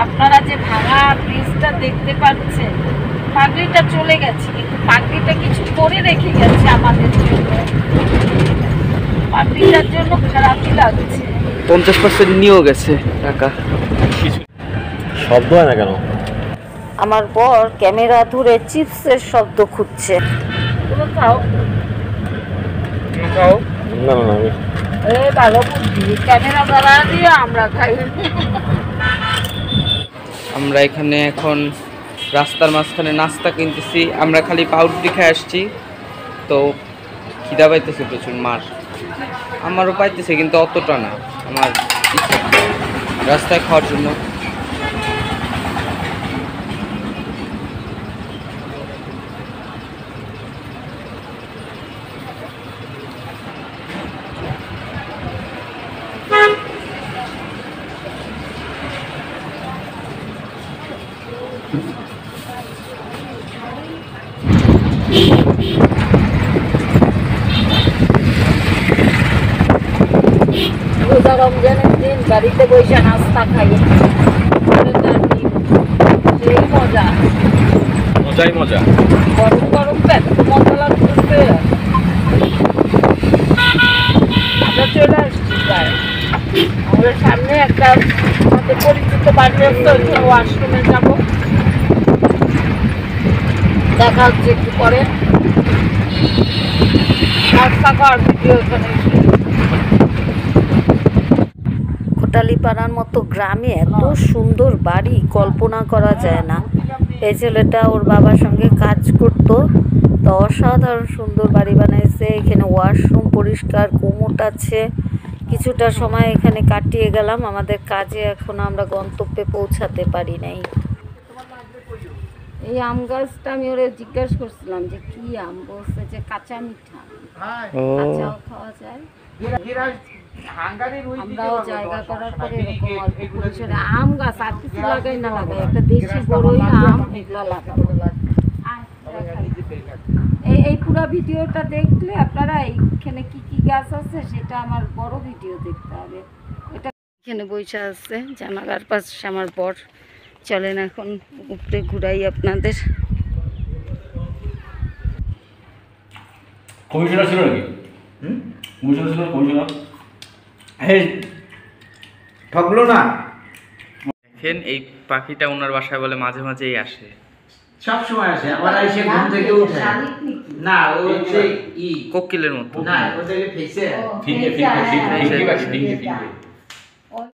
আপনারা যে ভাঙা ব্রিজটা দেখতে পাচ্ছেন, পাগড়িটা চলে গেছে, কিন্তু পাগড়িটা কিছু করে রেখে গেছে আমাদের জন্য। পাগড়িটার জন্য খারাপই লাগছে। 50% নিয়েও গেছে টাকা। শব্দ হয় না কেন? আমার বর ক্যামেরা ধরে চিপসের শব্দ খুঁজছে। খাও খাও। না না আমি ভালো বুদ্ধি, ক্যামেরা ধরা দিয়ে আমরা খাই। আমরা এখানে এখন রাস্তার মাঝখানে নাস্তা কিনতেছি। আমরা খালি পাউরুটি খেয়ে আসছি, তো খিদা পাইতেছে প্রচুর। আমারও পাইতেছে, কিন্তু অতটা না। আমার ইচ্ছা রাস্তায় খাওয়ার জন্য। রোজা রমজানের দিন গাড়িতে বসে নাস্তা খাই, সেই মজা। মজাই মজা। গরম গরম পেট মজা লাগতেছে। আমরা চলে আসছি প্রায়। আমাদের সামনে একটা আমাদের পরিচিত বাড়ি আছে, ওইখানে ওয়াশরুমে যাবো। দেখা হচ্ছে একটু পরে। নাস্তা খাওয়ার ভিডিও ওখানে। কোটালীপাড়ার মতো গ্রামে এত সুন্দর বাড়ি কল্পনা করা যায় না। এই ছেলেটা ওর বাবার সঙ্গে কাজ করতো, তো অসাধারণ সুন্দর বাড়ি বানাইছে। এখানে ওয়াশরুম পরিষ্কার, কোমোট আছে। কিছুটা সময় এখানে কাটিয়ে গেলাম আমাদের কাজে। এখন আমরা গন্তব্যে পৌঁছাতে পারি নাই। এই আম গাছটা আমি ওরে জিজ্ঞাসা করছিলাম যে কি আম, বলছে যে কাঁচা মিঠা, কাঁচাও খাওয়া যায়। আমরাও জায়গা করার পরে এরকম অল্প পরিসরে আম গাছ আর কিছু লাগাই না লাগাই, একটা দেশি বড়ই আম এগুলো লাগাবো। এই পুরো ভিডিওটা দেখলে আপনারা এইখানে কি কি গাছ আছে সেটা আমার বড় ভিডিও দেখতে হবে। এটা এখানে বইসা আছে জানালার পাশে আমার বর। চলেন এখন উপরে ঘুরাই আপনাদের। কমিশনার ছিল নাকি? কমিশনার ছিল, কমিশনার ঠকলো না। দেখেন এই পাখিটা ওনার বাসায় বলে মাঝে মাঝেই আসে। সব সময় আসে, আবার এসে ঘুম থেকে উঠে না, ও হচ্ছে কোকিলের মতো না, ওটাকে ফেসে ফিঙ্গে ফিঙ্গে ফিঙ্গে ফিঙ্গে ফিঙ্গে ফিঙ্গে